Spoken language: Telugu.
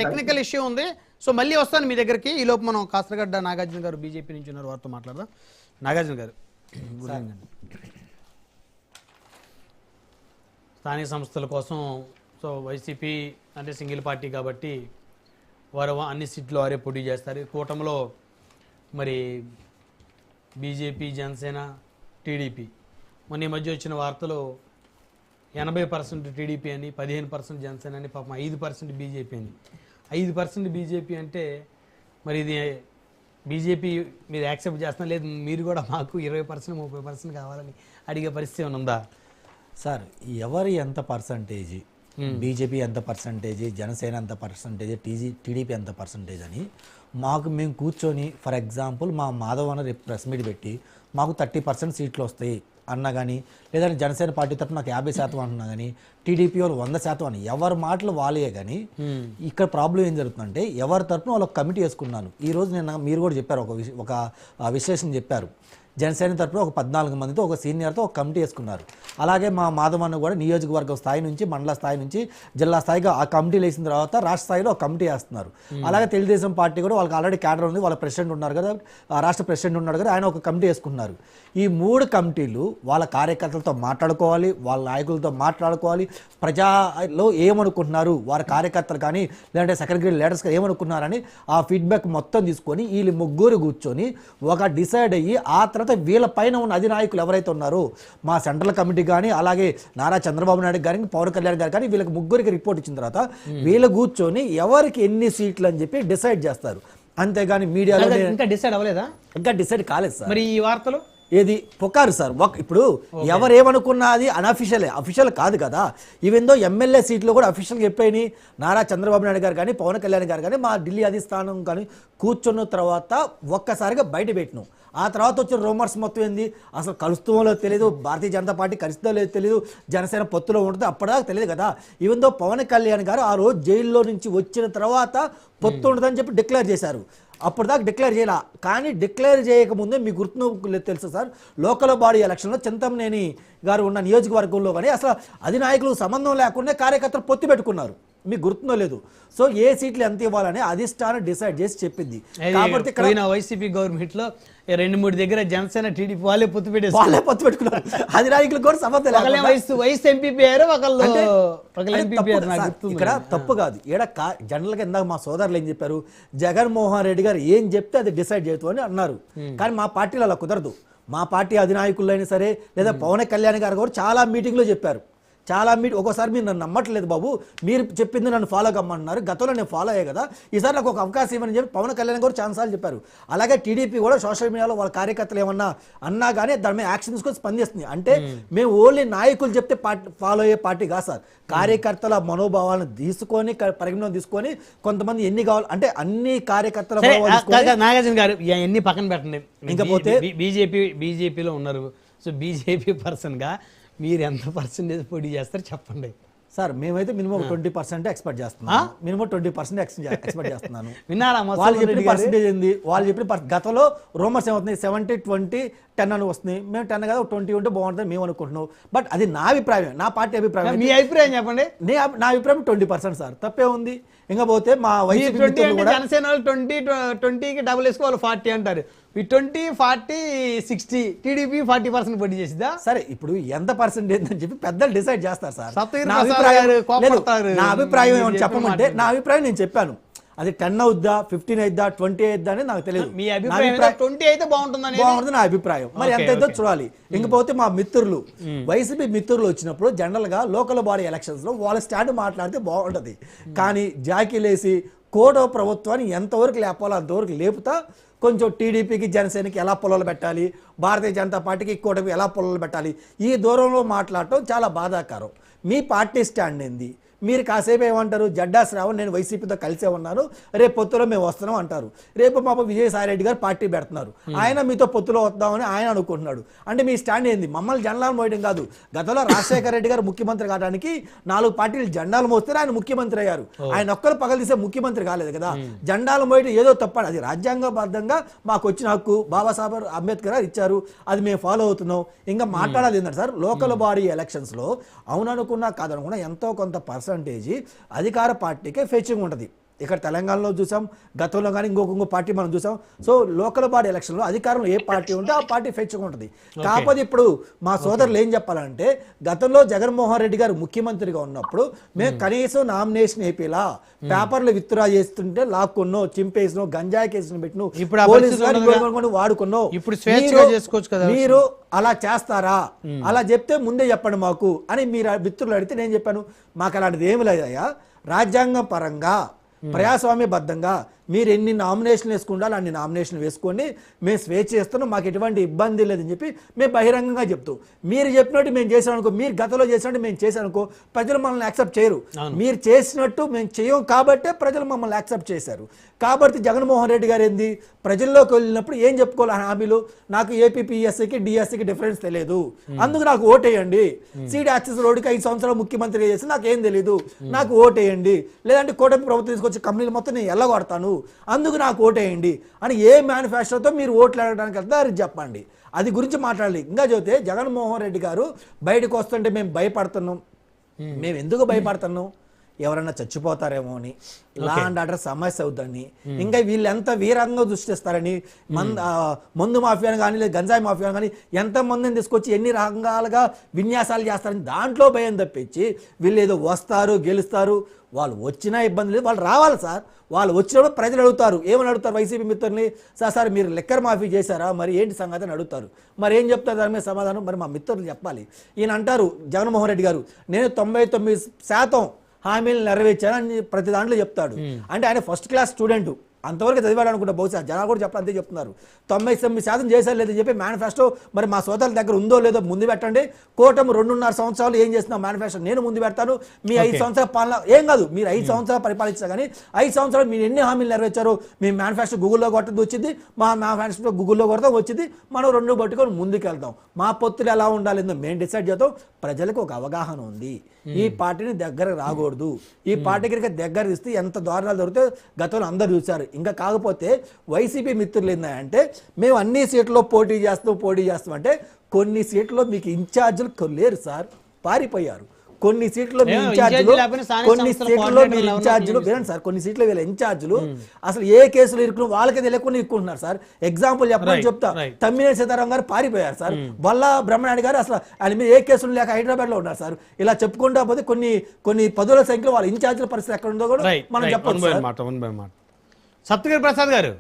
టెక్నికల్ ఇష్యూ ఉంది. సో మళ్ళీ వస్తాను మీ దగ్గరికి. ఈ లోపు మనం కాసరగడ్డ నాగార్జున గారు బీజేపీ నుంచి ఉన్నారు, వారితో మాట్లాడదాం. నాగార్జున గారు, స్థానిక సంస్థల కోసం సో వైసీపీ అంటే సింగిల్ పార్టీ కాబట్టి వారు అన్ని సీట్లు వారే పోటీ చేస్తారు. కూటమిలో మరి బీజేపీ, జనసేన, టీడీపీ. మొన్న ఈ మధ్య వచ్చిన వార్తలు 80% టీడీపీ అని, 15% జనసేన అని, పాపం 5% బీజేపీ అని. 5% బీజేపీ అంటే మరి ఇది బీజేపీ మీరు యాక్సెప్ట్ చేస్తున్నా లేదు, మీరు కూడా మాకు 20%, 30% కావాలని అడిగే పరిస్థితి ఉందా సార్? ఎవరు ఎంత పర్సంటేజ్, బీజేపీ ఎంత పర్సంటేజ్, జనసేన ఎంత పర్సంటేజ్, టీడీపీ ఎంత పర్సంటేజ్ అని మేము కూర్చొని ఫర్ ఎగ్జాంపుల్ మా మాధవ్ అన్న రేపు ప్రెస్ మీట్ పెట్టి మాకు 30% సీట్లు వస్తాయి అన్నా కానీ, లేదంటే జనసేన పార్టీ తరఫున నాకు 50% అంటున్నా కానీ, టీడీపీ వాళ్ళు 100% అని ఎవరి మాటలు వాళ్ళే. కానీ ఇక్కడ ప్రాబ్లం ఏం జరుగుతుందంటే ఎవరి తరఫున వాళ్ళకి కమిటీ వేసుకున్నాను. ఈరోజు మీరు కూడా చెప్పారు, ఒక విశ్లేషణ చెప్పారు. జనసేన తరఫున ఒక 14 మందితో ఒక సీనియర్తో ఒక కమిటీ వేసుకున్నారు. అలాగే మా మాధవన్న కూడా నియోజకవర్గం స్థాయి నుంచి, మండల స్థాయి నుంచి జిల్లా స్థాయిగా ఆ కమిటీలు వేసిన తర్వాత రాష్ట్ర స్థాయిలో ఒక కమిటీ వేస్తున్నారు. అలాగే తెలుగుదేశం పార్టీ కూడా వాళ్ళకి ఆల్రెడీ క్యాడర్ ఉంది, వాళ్ళ ప్రెసిడెంట్ ఉన్నారు కదా, రాష్ట్ర ప్రెసిడెంట్ ఉన్నాడు కదా, ఆయన ఒక కమిటీ వేసుకున్నారు. ఈ 3 కమిటీలు వాళ్ళ కార్యకర్తలతో మాట్లాడుకోవాలి, వాళ్ళ నాయకులతో మాట్లాడుకోవాలి, ప్రజల్లో ఏమనుకుంటున్నారు వారి కార్యకర్తలు కానీ లేదంటే సెక్రటరీ లీడర్స్ ఏమనుకున్నారని ఆ ఫీడ్బ్యాక్ మొత్తం తీసుకొని వీళ్ళు ముగ్గురు కూర్చొని ఒక డిసైడ్ అయ్యి ఆ తర్వాత వీళ్ళ పైన ఉన్న అధినాయకులు ఎవరైతే ఉన్నారో మా సెంట్రల్ కమిటీ కానీ, అలాగే నారా చంద్రబాబు నాయుడు గారికి, పవన్ కళ్యాణ్ గారు కానీ, వీళ్ళకి ముగ్గురికి రిపోర్ట్ ఇచ్చిన తర్వాత వీళ్ళు కూర్చొని ఎవరికి ఎన్ని సీట్లు అని చెప్పి డిసైడ్ చేస్తారు. అంతేగాని మీడియాలో ఇంకా డిసైడ్ అవ్వలేదా? ఇంకా డిసైడ్ కాలేదు సార్. మరి ఈ వార్తలు ఏది పుకారు సార్. ఇప్పుడు ఎవరేమనుకున్నా అది అఫీషియల్ కాదు కదా. ఈవెందో ఎమ్మెల్యే సీట్లు కూడా అఫీషియల్గా చెప్పాయని నారా చంద్రబాబు నాయుడు గారు కానీ, పవన్ కళ్యాణ్ గారు కానీ, మా ఢిల్లీ అధిష్టానం కానీ కూర్చున్న తర్వాత ఒక్కసారిగా బయట పెట్టినాం. ఆ తర్వాత వచ్చిన రూమర్స్ మొత్తం ఏంది, అసలు కలుస్తుందో తెలియదు, భారతీయ జనతా పార్టీ కలుస్తుందో లేదో తెలియదు, జనసేన పొత్తులో ఉంటుందో అప్పటిదాకా తెలియదు కదా. ఈవెందో పవన్ కళ్యాణ్ గారు ఆ రోజు జైల్లో నుంచి వచ్చిన తర్వాత పొత్తు ఉంటుందని చెప్పి డిక్లేర్ చేశారు. అప్పటిదాకా డిక్లేర్ చేయాల. కానీ డిక్లేర్ చేయకముందే మీకు గుర్తు తెలుసు సార్, లోకల్ బాడీ ఎలక్షన్లో చింతమనేని గారు ఉన్న నియోజకవర్గంలో కానీ అసలు అధినాయకులు సంబంధం లేకుండా కార్యకర్తలు పొత్తు పెట్టుకున్నారు. మీకు గుర్తుందో లేదు. సో ఏ సీట్లు ఎంత ఇవ్వాలని అధిష్టానం డిసైడ్ చేసి చెప్పింది. కాబట్టి వైసీపీ గవర్నమెంట్ లో 2-3 దగ్గర జనసేన, టీడీపీ వాళ్ళే పొత్తు పెట్టుకున్నారు. అధినాయకులు కూడా సంబంధం ఇక్కడ తప్పు కాదు. జనరల్ గా ఇందాక మా సోదరులు ఏం చెప్పారు, జగన్మోహన్ రెడ్డి గారు ఏం చెప్తే అది డిసైడ్ చేస్తామని అన్నారు. కానీ మా పార్టీలో అలా కుదరదు. మా పార్టీ అధినాయకులైనా సరే లేదా పవన్ కళ్యాణ్ గారు కూడా చాలా మీటింగ్లో చెప్పారు. ఒక్కోసారి మీరు నన్ను నమ్మట్లేదు బాబు, మీరు చెప్పింది నన్ను ఫాలో కమ్మంటున్నారు, గతంలో నేను ఫాలో అయ్యే కదా, ఈసారి నాకు ఒక అవకాశం ఇవ్వని చెప్పి పవన్ కళ్యాణ్ కూడా ఛాన్సాలు చెప్పారు. అలాగే టీడీపీ కూడా సోషల్ మీడియాలో వాళ్ళ కార్యకర్తలు ఏమన్నా అన్నా కానీ దాని మీద యాక్షన్ తీసుకొని స్పందిస్తుంది. అంటే మేము ఓన్లీ నాయకులు చెప్తే ఫాలో అయ్యే పార్టీ కాదు సార్. కార్యకర్తల మనోభావాలను తీసుకొని పరిగణన తీసుకొని కొంతమంది ఎన్ని కావాలి అంటే అన్ని కార్యకర్తల నాగార్జున గారు ఎన్ని పక్కన పెట్టండి. ఇంకపోతే బీజేపీలో ఉన్నారు. సో బీజేపీ పర్సన్గా మీరు ఎంత పర్సెంటేజ్ పోటీ చేస్తారు చెప్పండి సార్. మేమైతే మినిమం 20% ఎక్స్పెక్ట్ చేస్తున్నాం. మినిమం 20% ఎక్స్పెక్ట్ చేస్తున్నాను. విన్నారా వాళ్ళు చెప్పిన పర్సెంటేజ్ ఏంది? వాళ్ళు చెప్పిన గతంలో రూమర్స్ ఏమవుతుంది, 70-20-10 అని వస్తుంది. మేము 10 కదా 20 ఉంటే బాగుంటుంది మేము అనుకుంటున్నాం. బట్ అది నా అభిప్రాయం, నా పార్టీ అభిప్రాయం. మీ అభిప్రాయం చెప్పండి. నా అభిప్రాయం 20% సార్, తప్పే ఉంది. ఇంకా పోతే మా వైసీపీ జనసేన 20-20కి డబుల్ వేసుకోవాలి 40 అంటారు. 20-40-60 టీడీపీ 40% పోటీ చేసిద్దా? సరే ఇప్పుడు ఎంత పర్సెంటేజ్ అని చెప్పి పెద్దలు డిసైడ్ చేస్తారు సార్. నా అభిప్రాయం ఏమని చెప్పమంటే నా అభిప్రాయం నేను చెప్పాను. అది 10 అవుద్దా, 15 అవుద్దా, 20 అవుద్దా అని నాకు తెలియదు. మీ అభిప్రాయం 20 అయితే బాగుంటుంది నా అభిప్రాయం. మరి ఎంత అవుతుందో చూడాలి. ఇంకపోతే మా మిత్రులు వైసీపీ మిత్రులు వచ్చినప్పుడు జనరల్ గా లోకల్ బాడీ ఎలక్షన్స్ లో వాళ్ళ స్టాండ్ మాట్లాడితే బాగుంటది. కానీ జాకీలేసి కోటో ప్రభుత్వాన్ని ఎంతవరకు లేపాలో అంతవరకు లేపుతా కొంచెం టీడీపీకి, జనసేనకి ఎలా పొలాలు పెట్టాలి, భారతీయ జనతా పార్టీకి కూటమి ఎలా పొలాలు పెట్టాలి, ఈ దూరంలో మాట్లాడటం చాలా బాధాకరం. మీ పార్టీ స్టాండ్ ఏంది? మీరు కాసేపు ఏమంటారు, జడ్డా శ్రావణ్ నేను వైసీపీతో కలిసే ఉన్నాను, రేపు పొత్తులో మేము వస్తున్నాం అంటారు. రేపు మా విజయసాయి రెడ్డి గారు పార్టీ పెడుతున్నారు, ఆయన మీతో పొత్తులో వద్దామని ఆయన అనుకుంటున్నాడు. అంటే మీ స్టాండ్ ఏంది? మమ్మల్ని జెండాలు మోయడం కాదు. గతంలో రాజశేఖర రెడ్డి గారు ముఖ్యమంత్రి కావడానికి 4 పార్టీలు జెండాలు మోస్తే ఆయన ముఖ్యమంత్రి అయ్యారు. ఆయన ఒక్కరు పగలదీసే ముఖ్యమంత్రి కాలేదు కదా. జెండాలు మోయడం ఏదో తప్ప, అది రాజ్యాంగబద్ధంగా మాకు వచ్చిన హక్కు బాబాసాహెబ్ అంబేద్కర్ గారు ఇచ్చారు, అది మేము ఫాలో అవుతున్నాం. ఇంకా మాట్లాడాలి ఏంటంటే సార్, లోకల్ బాడీ ఎలక్షన్స్ లో అవుననుకున్నా కాదనుకున్నా ఎంతో కొంత పర్సెంటేజ్ అధికార పార్టీకే ఫెచ్చింగ్ ఉంటుంది. ఇక్కడ తెలంగాణలో చూసాం, గతంలో కానీ ఇంకొక పార్టీ మనం చూసాం. సో లోకల్ బాడీ ఎలక్షన్లో అధికారంలో ఏ పార్టీ ఉంటే ఆ పార్టీ ఫెచ్చుగా ఉంటుంది. కాకపోతే ఇప్పుడు మా సోదరులు ఏం చెప్పాలంటే, గతంలో జగన్మోహన్ రెడ్డి గారు ముఖ్యమంత్రిగా ఉన్నప్పుడు మేము కనీసం నామినేషన్ ఏపీలా పేపర్లు విత్డ్రా చేస్తుంటే లాక్కున్నో, చింపేసినో, గంజాయి కేసును పెట్టినో, పోలీసులు వాడుకున్నో. మీరు అలా చేస్తారా, అలా చెప్తే ముందే చెప్పండి మాకు అని మీరు మిత్రులు అడిగితే నేను చెప్పాను, మాకు అలాంటిది ఏమి లేదయ్యా, రాజ్యాంగ పరంగా ప్రజాస్వామ్యబద్ధంగా మీరు ఎన్ని నామినేషన్లు వేసుకుంటారో అన్ని నామినేషన్లు వేసుకోండి, మేము స్వేచ్ఛ చేస్తున్నాం, మాకు ఎటువంటి ఇబ్బంది లేదని చెప్పి మేము బహిరంగంగా చెప్తాం. మీరు చెప్పినట్టు మేము చేసాం అనుకో, మీరు గతంలో చేసినట్టు మేము చేసాం అనుకో, ప్రజలు మనల్ని యాక్సెప్ట్ చేయరు. మీరు చేసినట్టు మేము చేయం కాబట్టే ప్రజలు మమ్మల్ని యాక్సెప్ట్ చేశారు. కాబట్టి జగన్మోహన్ రెడ్డి గారు ఏంది, ప్రజల్లోకి వెళ్ళినప్పుడు ఏం చెప్పుకోవాలి హామీలు, నాకు ఏపీపీఎస్సీకి డిఎస్సీకి డిఫరెన్స్ తెలియదు, అందుకు నాకు ఓటేయండి, సీడ్ యాక్సెస్ రోడ్డుకి 5 సంవత్సరాలు ముఖ్యమంత్రిగా చేసి నాకు ఏం తెలియదు, నాకు ఓటేయండి, లేదంటే కూటమి ప్రభుత్వం తీసుకొచ్చి కంపెనీలు మొత్తం నేను ఎల్లగొడతాను, అందుకు నాకు ఓటేయండి అని ఏ మేనిఫెస్టోతో మీరు ఓట్లు అడగడానికి వెళ్తే అది చెప్పండి, అది గురించి మాట్లాడాలి. ఇంకా చెబితే జగన్మోహన్ రెడ్డి గారు బయటకు వస్తుంటే మేము భయపడుతున్నాం, మేము ఎందుకు భయపడుతున్నాం, ఎవరన్నా చచ్చిపోతారేమో అని, లా అండ్ ఆర్డర్ సమస్య అవుతుందని, ఇంకా వీళ్ళు ఎంత వీరంగా దృష్టిస్తారని, మందు మాఫియాను కానీ లేదా గంజాయి మాఫియాను కానీ ఎంతమందిని తీసుకొచ్చి ఎన్ని రకాలుగా విన్యాసాలు చేస్తారని దాంట్లో భయం తప్పించి, వీళ్ళు ఏదో వస్తారు గెలుస్తారు, వాళ్ళు వచ్చినా ఇబ్బంది లేదు, వాళ్ళు రావాలి సార్. వాళ్ళు వచ్చినప్పుడు ప్రజలు అడుగుతారు, ఏమని అడుగుతారు వైసీపీ మిత్రుల్ని, సార్ మీరు లెక్కర్ మాఫీ చేశారా, మరి ఏంటి సంగతి అని అడుగుతారు. మరి ఏం చెప్తారు దాని మీద సమాధానం, మరి మా మిత్రులు చెప్పాలి. ఈయన అంటారు జగన్మోహన్ రెడ్డి గారు, నేను 99% హామీలు నెరవేర్చానని ప్రతి దాంట్లో చెప్తాడు. అంటే ఆయన ఫస్ట్ క్లాస్ స్టూడెంట్, అంతవరకు చదివాడు అనుకుంటా, బహుశా జనాలు కూడా చెప్పాలి, అంతే చెప్తున్నారు. 99% చేశారు లేదని చెప్పి మేనిఫెస్టో మరి మా సోదరుల దగ్గర ఉందో లేదో ముందు పెట్టండి. కూటమి 2.5 సంవత్సరాలు ఏం చేస్తున్నా మేనిఫెస్టో నేను ముందు పెడతాను, మీ 5 సంవత్సరాల పాలన ఏం కాదు, మీరు 5 సంవత్సరాలు పరిపాలించా కానీ 5 సంవత్సరాలు మీరు ఎన్ని హామీలు నెరవేర్చారో మీ మేనిఫెస్టో గూగుల్లో కొట్టదు వచ్చింది, మా మేనిఫెస్టో గూగుల్లో కొడతాం వచ్చింది, మనం 2 పట్టుకొని ముందుకు వెళ్తాం. మా పొత్తులు ఎలా ఉండాలిందో మేము డిసైడ్ చేద్దాం. ప్రజలకు ఒక అవగాహన ఉంది, ఈ పార్టీని దగ్గర రాకూడదు, ఈ పార్టీకి దగ్గర ఇస్తే ఎంత దారుణాలు దొరికితే గతంలో అందరూ చూశారు. ఇంకా కాకపోతే వైసీపీ మిత్రులు ఏంటంటే, మేము అన్ని సీట్లలో పోటీ చేస్తాం అంటే కొన్ని సీట్లలో మీకు ఇన్ఛార్జీలు లేరు సార్, పారిపోయారు. కొన్ని సీట్లు మీ ఇన్ఛార్జీలు, కొన్ని సీట్లలో మీరు ఇన్ఛార్జీలు వినండి సార్, కొన్ని సీట్లు వీళ్ళ ఇన్ఛార్జీలు అసలు ఏ కేసులు ఇరుక్కుని వాళ్ళకే తెలియకుండా ఇరుక్కుంటున్నారు సార్. ఎగ్జాంపుల్ చెప్పమని చెప్తా, తమ్మినేని సీతారాం గారు పారిపోయారు సార్, బల్లా బ్రహ్మనాయుడు గారు అసలు ఆయన మీద ఏ కేసులు లేక హైదరాబాద్ లో ఉన్నారు సార్. ఇలా చెప్పుకుంటా పోతే కొన్ని పదుల సంఖ్యలో వాళ్ళ ఇన్ఛార్జీల పరిస్థితి ఎక్కడ ఉందో కూడా మనం చెప్పొచ్చు. సప్తగిరి ప్రసాద్ గారు.